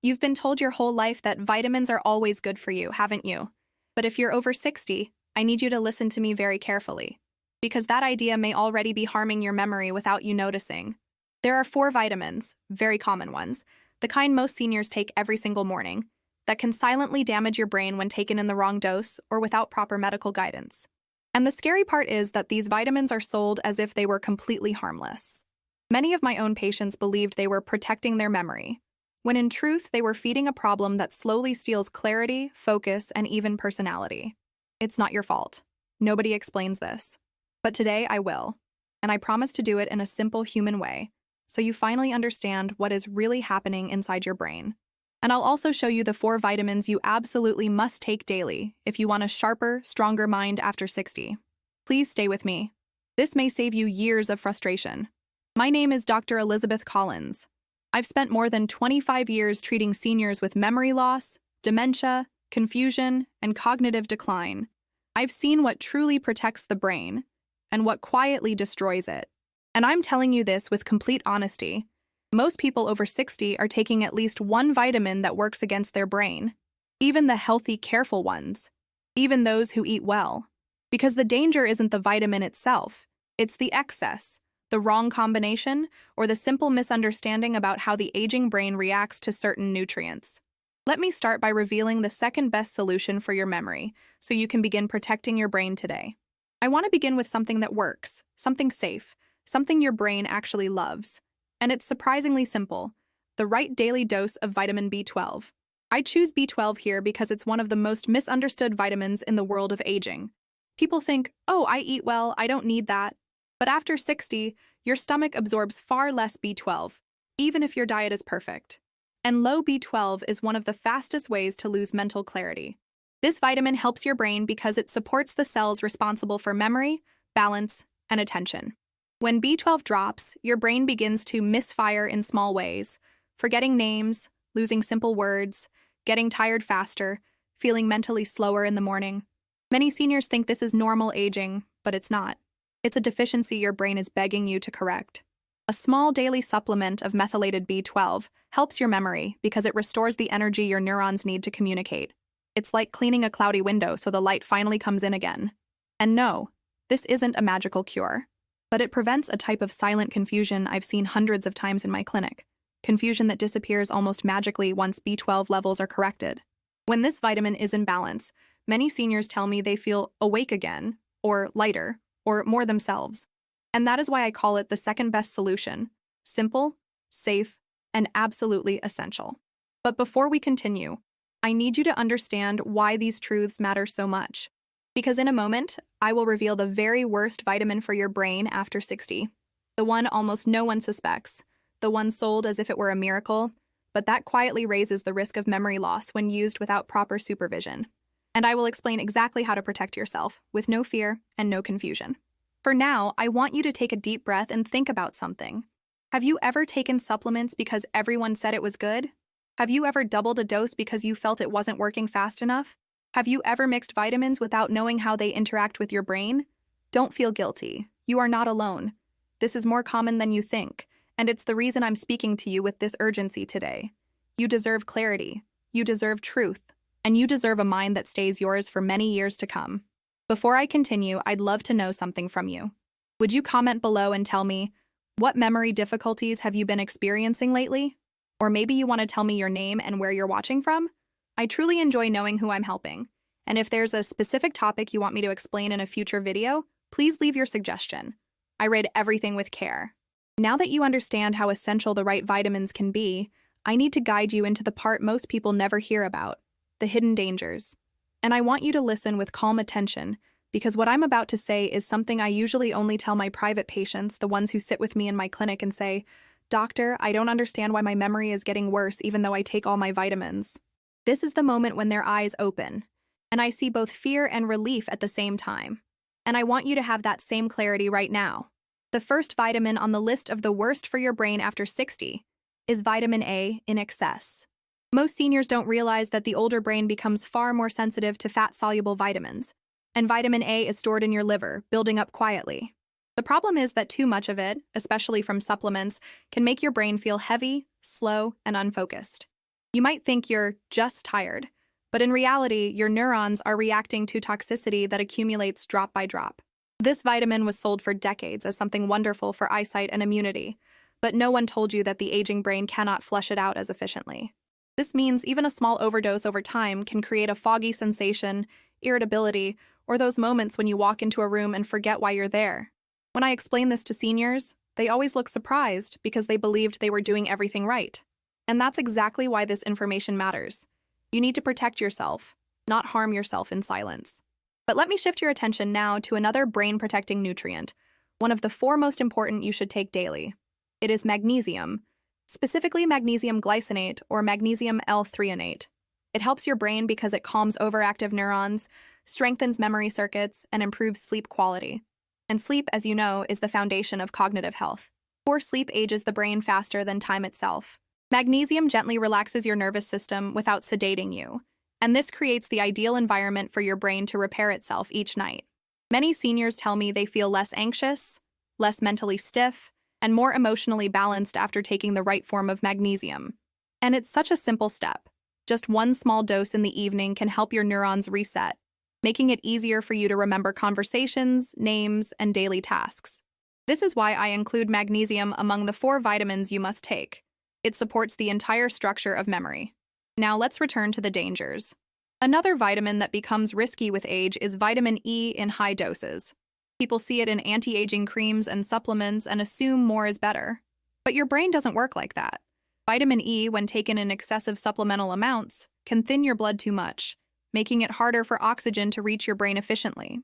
You've been told your whole life that vitamins are always good for you, haven't you? But if you're over 60, I need you to listen to me very carefully, because that idea may already be harming your memory without you noticing. There are 4 vitamins, very common ones, the kind most seniors take every single morning, that can silently damage your brain when taken in the wrong dose or without proper medical guidance. And the scary part is that these vitamins are sold as if they were completely harmless. Many of my own patients believed they were protecting their memory, when in truth they were feeding a problem that slowly steals clarity, focus, and even personality. It's not your fault. Nobody explains this. But today I will, and I promise to do it in a simple human way, so you finally understand what is really happening inside your brain. And I'll also show you the 4 vitamins you absolutely must take daily if you want a sharper, stronger mind after 60. Please stay with me. This may save you years of frustration. My name is Dr. Elizabeth Collins. I've spent more than 25 years treating seniors with memory loss, dementia, confusion, and cognitive decline. I've seen what truly protects the brain and what quietly destroys it. And I'm telling you this with complete honesty. Most people over 60 are taking at least one vitamin that works against their brain, even the healthy, careful ones, even those who eat well. Because the danger isn't the vitamin itself, it's the excess, the wrong combination, or the simple misunderstanding about how the aging brain reacts to certain nutrients. Let me start by revealing the second best solution for your memory, so you can begin protecting your brain today. I want to begin with something that works, something safe, something your brain actually loves. And it's surprisingly simple: the right daily dose of vitamin B12. I choose B12 here because it's one of the most misunderstood vitamins in the world of aging. People think, oh, I eat well, I don't need that. But after 60, your stomach absorbs far less B12, even if your diet is perfect. And low B12 is one of the fastest ways to lose mental clarity. This vitamin helps your brain because it supports the cells responsible for memory, balance, and attention. When B12 drops, your brain begins to misfire in small ways, forgetting names, losing simple words, getting tired faster, feeling mentally slower in the morning. Many seniors think this is normal aging, but it's not. It's a deficiency your brain is begging you to correct. A small daily supplement of methylated B12 helps your memory because it restores the energy your neurons need to communicate. It's like cleaning a cloudy window so the light finally comes in again. And no, this isn't a magical cure, but it prevents a type of silent confusion I've seen hundreds of times in my clinic. Confusion that disappears almost magically once B12 levels are corrected. When this vitamin is in balance, many seniors tell me they feel awake again, or lighter, or more themselves. And that is why I call it the second best solution: simple, safe, and absolutely essential. But before we continue, I need you to understand why these truths matter so much. Because in a moment, I will reveal the very worst vitamin for your brain after 60. The one almost no one suspects, the one sold as if it were a miracle, but that quietly raises the risk of memory loss when used without proper supervision. And I will explain exactly how to protect yourself, with no fear and no confusion. For now, I want you to take a deep breath and think about something. Have you ever taken supplements because everyone said it was good? Have you ever doubled a dose because you felt it wasn't working fast enough? Have you ever mixed vitamins without knowing how they interact with your brain? Don't feel guilty. You are not alone. This is more common than you think, and it's the reason I'm speaking to you with this urgency today. You deserve clarity. You deserve truth. And you deserve a mind that stays yours for many years to come. Before I continue, I'd love to know something from you. Would you comment below and tell me, what memory difficulties have you been experiencing lately? Or maybe you want to tell me your name and where you're watching from? I truly enjoy knowing who I'm helping. And if there's a specific topic you want me to explain in a future video, please leave your suggestion. I read everything with care. Now that you understand how essential the right vitamins can be, I need to guide you into the part most people never hear about: the hidden dangers. And I want you to listen with calm attention, because what I'm about to say is something I usually only tell my private patients, the ones who sit with me in my clinic and say, "Doctor, I don't understand why my memory is getting worse even though I take all my vitamins." This is the moment when their eyes open, and I see both fear and relief at the same time. And I want you to have that same clarity right now. The first vitamin on the list of the worst for your brain after 60 is vitamin A in excess. Most seniors don't realize that the older brain becomes far more sensitive to fat-soluble vitamins, and vitamin A is stored in your liver, building up quietly. The problem is that too much of it, especially from supplements, can make your brain feel heavy, slow, and unfocused. You might think you're just tired, but in reality, your neurons are reacting to toxicity that accumulates drop by drop. This vitamin was sold for decades as something wonderful for eyesight and immunity, but no one told you that the aging brain cannot flush it out as efficiently. This means even a small overdose over time can create a foggy sensation, irritability, or those moments when you walk into a room and forget why you're there. When I explain this to seniors, they always look surprised because they believed they were doing everything right. And that's exactly why this information matters. You need to protect yourself, not harm yourself in silence. But let me shift your attention now to another brain-protecting nutrient, one of the 4 most important you should take daily. It is magnesium, specifically magnesium glycinate or magnesium L-threonate. It helps your brain because it calms overactive neurons, strengthens memory circuits, and improves sleep quality. And sleep, as you know, is the foundation of cognitive health. Poor sleep ages the brain faster than time itself. Magnesium gently relaxes your nervous system without sedating you, and this creates the ideal environment for your brain to repair itself each night. Many seniors tell me they feel less anxious, less mentally stiff, and more emotionally balanced after taking the right form of magnesium. And it's such a simple step. Just 1 small dose in the evening can help your neurons reset, making it easier for you to remember conversations, names, and daily tasks. This is why I include magnesium among the 4 vitamins you must take. It supports the entire structure of memory. Now let's return to the dangers. Another vitamin that becomes risky with age is vitamin E in high doses. People see it in anti-aging creams and supplements and assume more is better. But your brain doesn't work like that. Vitamin E, when taken in excessive supplemental amounts, can thin your blood too much, making it harder for oxygen to reach your brain efficiently.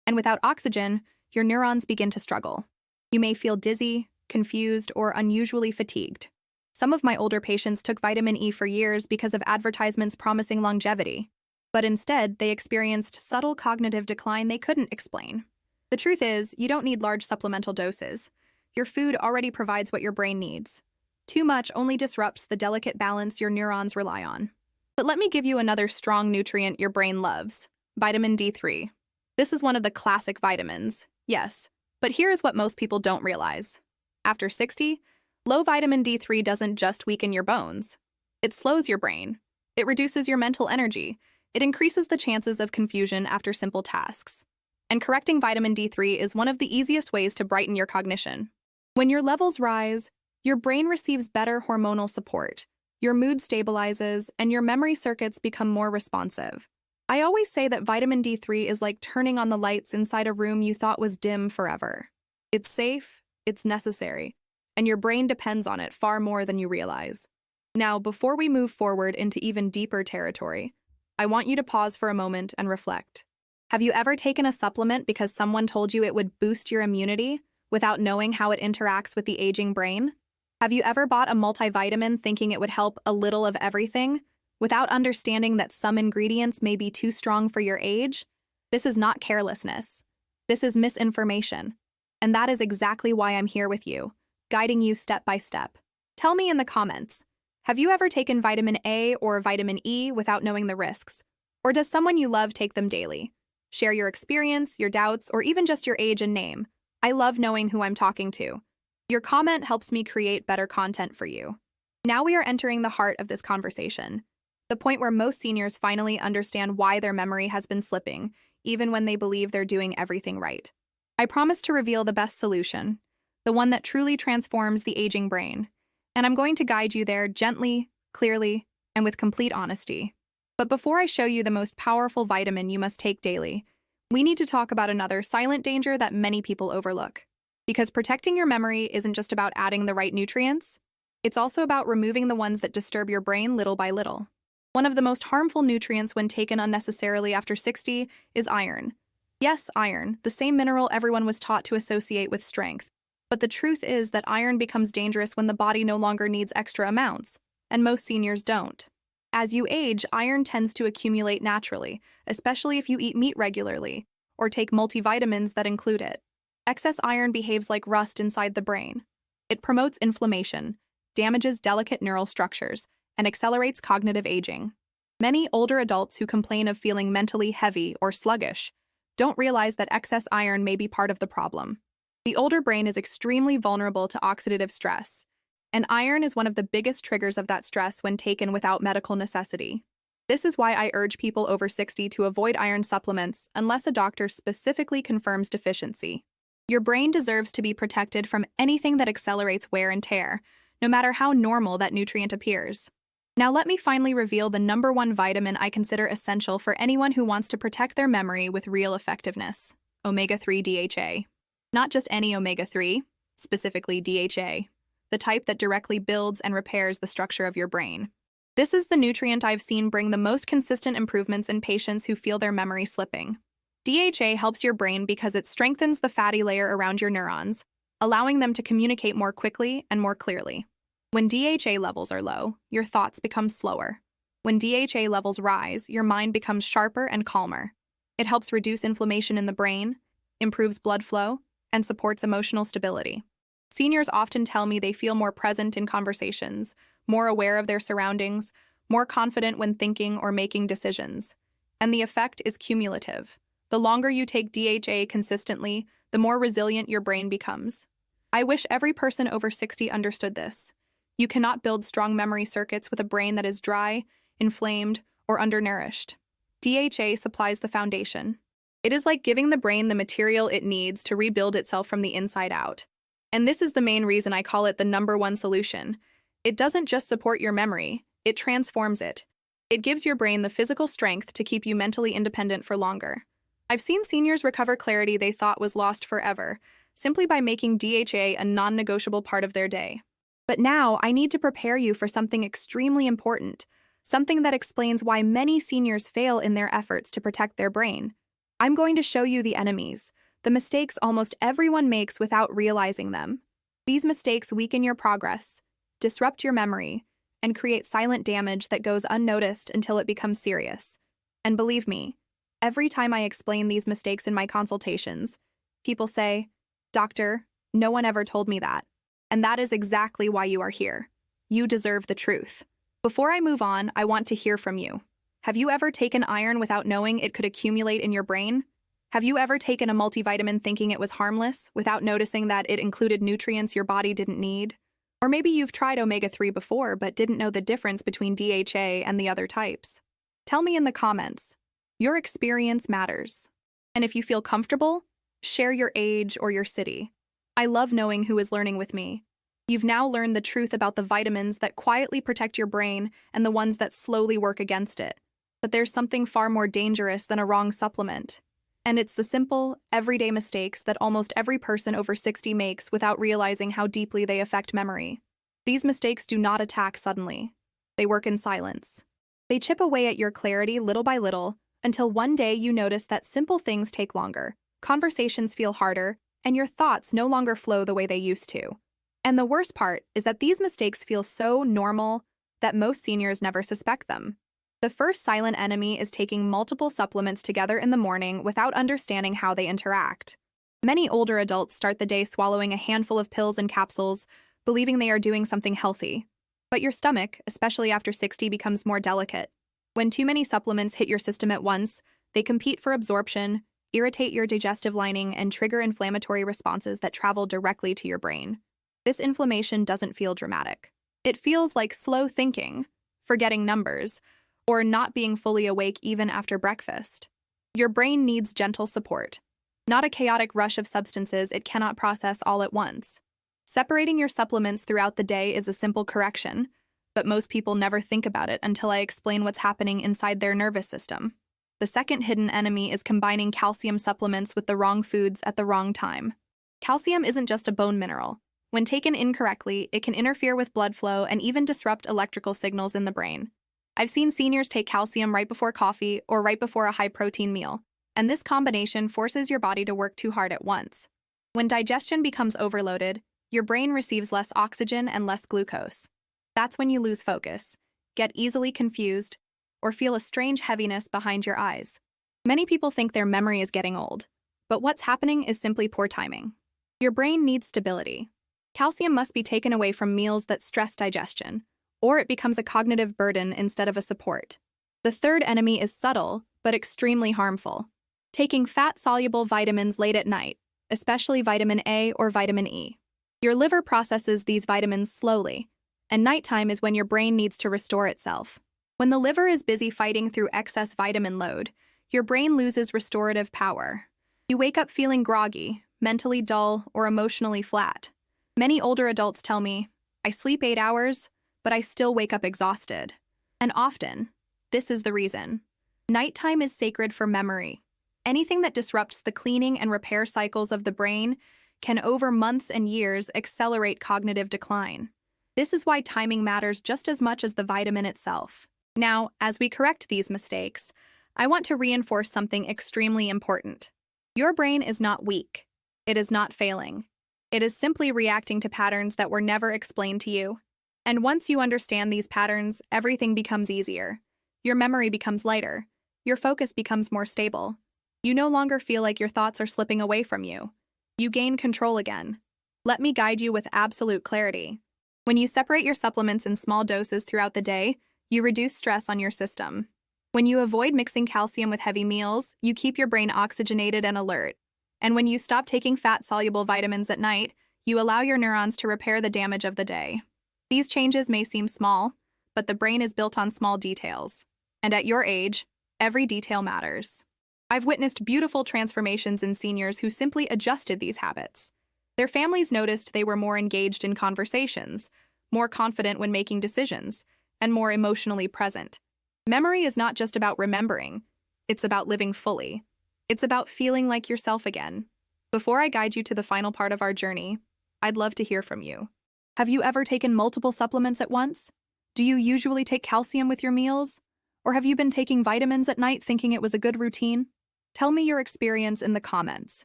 And without oxygen, your neurons begin to struggle. You may feel dizzy, confused, or unusually fatigued. Some of my older patients took vitamin E for years because of advertisements promising longevity, but instead they experienced subtle cognitive decline they couldn't explain. The truth is, you don't need large supplemental doses. Your food already provides what your brain needs. Too much only disrupts the delicate balance your neurons rely on. But let me give you another strong nutrient your brain loves, vitamin D3. This is one of the classic vitamins, yes, but here's what most people don't realize. After 60, low vitamin D3 doesn't just weaken your bones. It slows your brain. It reduces your mental energy. It increases the chances of confusion after simple tasks. And correcting vitamin D3 is one of the easiest ways to brighten your cognition. When your levels rise, your brain receives better hormonal support, your mood stabilizes, and your memory circuits become more responsive. I always say that vitamin D3 is like turning on the lights inside a room you thought was dim forever. It's safe, it's necessary, and your brain depends on it far more than you realize. Now, before we move forward into even deeper territory, I want you to pause for a moment and reflect. Have you ever taken a supplement because someone told you it would boost your immunity without knowing how it interacts with the aging brain? Have you ever bought a multivitamin thinking it would help a little of everything, without understanding that some ingredients may be too strong for your age? This is not carelessness. This is misinformation. And that is exactly why I'm here with you, guiding you step by step. Tell me in the comments, have you ever taken vitamin A or vitamin E without knowing the risks? Or does someone you love take them daily? Share your experience, your doubts, or even just your age and name. I love knowing who I'm talking to. Your comment helps me create better content for you. Now we are entering the heart of this conversation, the point where most seniors finally understand why their memory has been slipping, even when they believe they're doing everything right. I promise to reveal the best solution, the one that truly transforms the aging brain, and I'm going to guide you there gently, clearly, and with complete honesty. But before I show you the most powerful vitamin you must take daily, we need to talk about another silent danger that many people overlook. Because protecting your memory isn't just about adding the right nutrients, it's also about removing the ones that disturb your brain little by little. One of the most harmful nutrients when taken unnecessarily after 60 is iron. Yes, iron, the same mineral everyone was taught to associate with strength. But the truth is that iron becomes dangerous when the body no longer needs extra amounts, and most seniors don't. As you age, iron tends to accumulate naturally, especially if you eat meat regularly or take multivitamins that include it. Excess iron behaves like rust inside the brain. It promotes inflammation, damages delicate neural structures, and accelerates cognitive aging. Many older adults who complain of feeling mentally heavy or sluggish don't realize that excess iron may be part of the problem. The older brain is extremely vulnerable to oxidative stress, And iron is one of the biggest triggers of that stress when taken without medical necessity. This is why I urge people over 60 to avoid iron supplements unless a doctor specifically confirms deficiency. Your brain deserves to be protected from anything that accelerates wear and tear, no matter how normal that nutrient appears. Now let me finally reveal the #1 vitamin I consider essential for anyone who wants to protect their memory with real effectiveness: omega-3 DHA. Not just any omega-3, specifically DHA, the type that directly builds and repairs the structure of your brain. This is the nutrient I've seen bring the most consistent improvements in patients who feel their memory slipping. DHA helps your brain because it strengthens the fatty layer around your neurons, allowing them to communicate more quickly and more clearly. When DHA levels are low, your thoughts become slower. When DHA levels rise, your mind becomes sharper and calmer. It helps reduce inflammation in the brain, improves blood flow, and supports emotional stability. Seniors often tell me they feel more present in conversations, more aware of their surroundings, more confident when thinking or making decisions. And the effect is cumulative. The longer you take DHA consistently, the more resilient your brain becomes. I wish every person over 60 understood this. You cannot build strong memory circuits with a brain that is dry, inflamed, or undernourished. DHA supplies the foundation. It is like giving the brain the material it needs to rebuild itself from the inside out. And this is the main reason I call it the #1 solution. It doesn't just support your memory, it transforms it. It gives your brain the physical strength to keep you mentally independent for longer. I've seen seniors recover clarity they thought was lost forever, simply by making DHA a non-negotiable part of their day. But now I need to prepare you for something extremely important, something that explains why many seniors fail in their efforts to protect their brain. I'm going to show you the enemies, the mistakes almost everyone makes without realizing them. These mistakes weaken your progress, disrupt your memory, and create silent damage that goes unnoticed until it becomes serious. And believe me, every time I explain these mistakes in my consultations, people say, "Doctor, no one ever told me that." And that is exactly why you are here. You deserve the truth. Before I move on, I want to hear from you. Have you ever taken iron without knowing it could accumulate in your brain? Have you ever taken a multivitamin thinking it was harmless, without noticing that it included nutrients your body didn't need? Or maybe you've tried omega-3 before but didn't know the difference between DHA and the other types. Tell me in the comments. Your experience matters. And if you feel comfortable, share your age or your city. I love knowing who is learning with me. You've now learned the truth about the vitamins that quietly protect your brain and the ones that slowly work against it. But there's something far more dangerous than a wrong supplement. And it's the simple, everyday mistakes that almost every person over 60 makes without realizing how deeply they affect memory. These mistakes do not attack suddenly. They work in silence. They chip away at your clarity little by little until one day you notice that simple things take longer, conversations feel harder, and your thoughts no longer flow the way they used to. And the worst part is that these mistakes feel so normal that most seniors never suspect them. The first silent enemy is taking multiple supplements together in the morning without understanding how they interact. Many older adults start the day swallowing a handful of pills and capsules, believing they are doing something healthy. But your stomach, especially after 60, becomes more delicate. When too many supplements hit your system at once, they compete for absorption, irritate your digestive lining, and trigger inflammatory responses that travel directly to your brain. This inflammation doesn't feel dramatic. It feels like slow thinking, forgetting numbers, or not being fully awake even after breakfast. Your brain needs gentle support, not a chaotic rush of substances it cannot process all at once. Separating your supplements throughout the day is a simple correction, but most people never think about it until I explain what's happening inside their nervous system. The second hidden enemy is combining calcium supplements with the wrong foods at the wrong time. Calcium isn't just a bone mineral. When taken incorrectly, it can interfere with blood flow and even disrupt electrical signals in the brain. I've seen seniors take calcium right before coffee or right before a high-protein meal, and this combination forces your body to work too hard at once. When digestion becomes overloaded, your brain receives less oxygen and less glucose. That's when you lose focus, get easily confused, or feel a strange heaviness behind your eyes. Many people think their memory is getting old, but what's happening is simply poor timing. Your brain needs stability. Calcium must be taken away from meals that stress digestion, or it becomes a cognitive burden instead of a support. The third enemy is subtle, but extremely harmful. Taking fat-soluble vitamins late at night, especially vitamin A or vitamin E. Your liver processes these vitamins slowly, and nighttime is when your brain needs to restore itself. When the liver is busy fighting through excess vitamin load, your brain loses restorative power. You wake up feeling groggy, mentally dull, or emotionally flat. Many older adults tell me, I sleep 8 hours, but I still wake up exhausted. And often, this is the reason. Nighttime is sacred for memory. Anything that disrupts the cleaning and repair cycles of the brain can, over months and years, accelerate cognitive decline. This is why timing matters just as much as the vitamin itself. Now, as we correct these mistakes, I want to reinforce something extremely important. Your brain is not weak. It is not failing. It is simply reacting to patterns that were never explained to you. And once you understand these patterns, everything becomes easier. Your memory becomes lighter. Your focus becomes more stable. You no longer feel like your thoughts are slipping away from you. You gain control again. Let me guide you with absolute clarity. When you separate your supplements in small doses throughout the day, you reduce stress on your system. When you avoid mixing calcium with heavy meals, you keep your brain oxygenated and alert. And when you stop taking fat-soluble vitamins at night, you allow your neurons to repair the damage of the day. These changes may seem small, but the brain is built on small details. And at your age, every detail matters. I've witnessed beautiful transformations in seniors who simply adjusted these habits. Their families noticed they were more engaged in conversations, more confident when making decisions, and more emotionally present. Memory is not just about remembering, it's about living fully. It's about feeling like yourself again. Before I guide you to the final part of our journey, I'd love to hear from you. Have you ever taken multiple supplements at once? Do you usually take calcium with your meals? Or have you been taking vitamins at night thinking it was a good routine? Tell me your experience in the comments.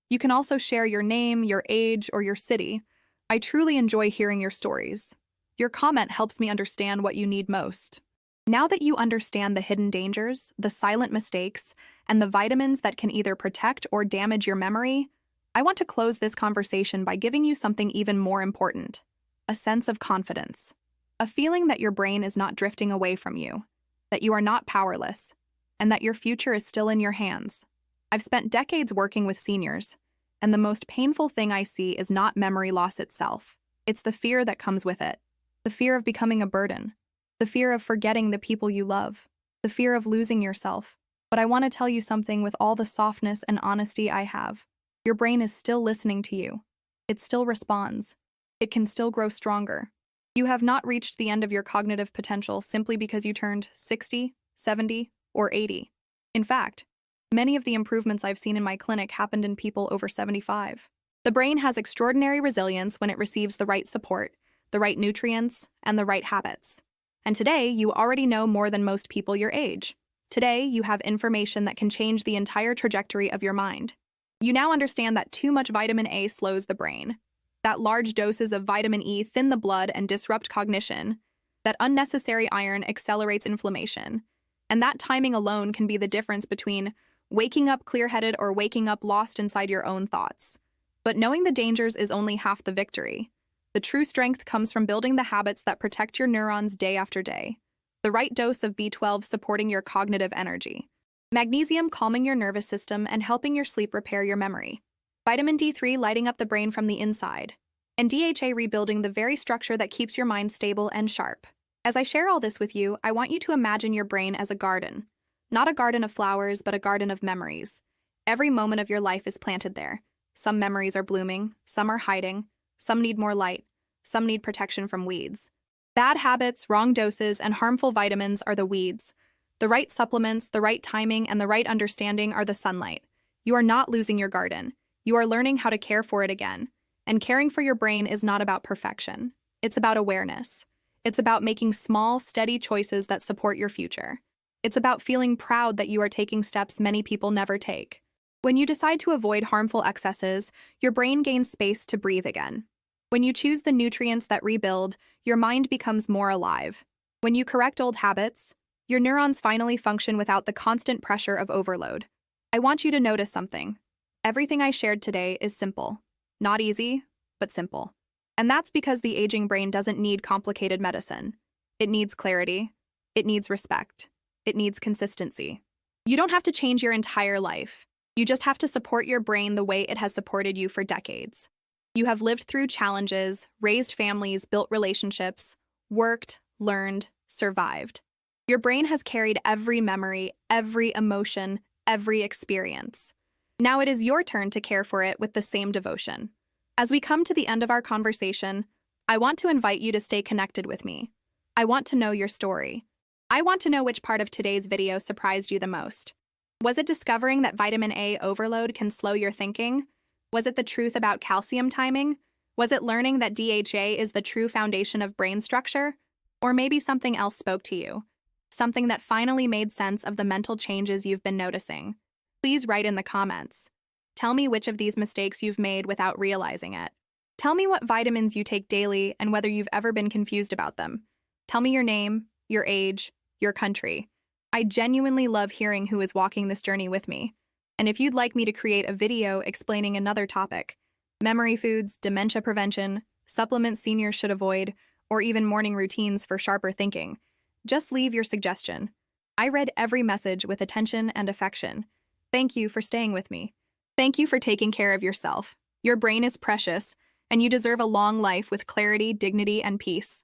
You can also share your name, your age, or your city. I truly enjoy hearing your stories. Your comment helps me understand what you need most. Now that you understand the hidden dangers, the silent mistakes, and the vitamins that can either protect or damage your memory, I want to close this conversation by giving you something even more important: a sense of confidence. A feeling that your brain is not drifting away from you, that you are not powerless, and that your future is still in your hands. I've spent decades working with seniors, and the most painful thing I see is not memory loss itself. It's the fear that comes with it. The fear of becoming a burden. The fear of forgetting the people you love. The fear of losing yourself. But I want to tell you something with all the softness and honesty I have. Your brain is still listening to you. It still responds. It can still grow stronger. You have not reached the end of your cognitive potential simply because you turned 60, 70, or 80. In fact, many of the improvements I've seen in my clinic happened in people over 75. The brain has extraordinary resilience when it receives the right support, the right nutrients, and the right habits. And today, you already know more than most people your age. Today, you have information that can change the entire trajectory of your mind. You now understand that too much vitamin A slows the brain, that large doses of vitamin E thin the blood and disrupt cognition, that unnecessary iron accelerates inflammation, and that timing alone can be the difference between waking up clear-headed or waking up lost inside your own thoughts. But knowing the dangers is only half the victory. The true strength comes from building the habits that protect your neurons day after day. The right dose of B12 supporting your cognitive energy. Magnesium calming your nervous system and helping your sleep repair your memory. Vitamin D3 lighting up the brain from the inside. And DHA rebuilding the very structure that keeps your mind stable and sharp. As I share all this with you, I want you to imagine your brain as a garden. Not a garden of flowers, but a garden of memories. Every moment of your life is planted there. Some memories are blooming, some are hiding, some need more light, some need protection from weeds. Bad habits, wrong doses, and harmful vitamins are the weeds. The right supplements, the right timing, and the right understanding are the sunlight. You are not losing your garden. You are learning how to care for it again. And caring for your brain is not about perfection. It's about awareness. It's about making small, steady choices that support your future. It's about feeling proud that you are taking steps many people never take. When you decide to avoid harmful excesses, your brain gains space to breathe again. When you choose the nutrients that rebuild, your mind becomes more alive. When you correct old habits, your neurons finally function without the constant pressure of overload. I want you to notice something. Everything I shared today is simple. Not easy, but simple. And that's because the aging brain doesn't need complicated medicine. It needs clarity. It needs respect. It needs consistency. You don't have to change your entire life. You just have to support your brain the way it has supported you for decades. You have lived through challenges, raised families, built relationships, worked, learned, survived. Your brain has carried every memory, every emotion, every experience. Now it is your turn to care for it with the same devotion. As we come to the end of our conversation, I want to invite you to stay connected with me. I want to know your story. I want to know which part of today's video surprised you the most. Was it discovering that vitamin A overload can slow your thinking? Was it the truth about calcium timing? Was it learning that DHA is the true foundation of brain structure? Or maybe something else spoke to you? Something that finally made sense of the mental changes you've been noticing? Please write in the comments. Tell me which of these mistakes you've made without realizing it. Tell me what vitamins you take daily and whether you've ever been confused about them. Tell me your name, your age, your country. I genuinely love hearing who is walking this journey with me. And if you'd like me to create a video explaining another topic, memory foods, dementia prevention, supplements seniors should avoid, or even morning routines for sharper thinking, just leave your suggestion. I read every message with attention and affection. Thank you for staying with me. Thank you for taking care of yourself. Your brain is precious, and you deserve a long life with clarity, dignity, and peace.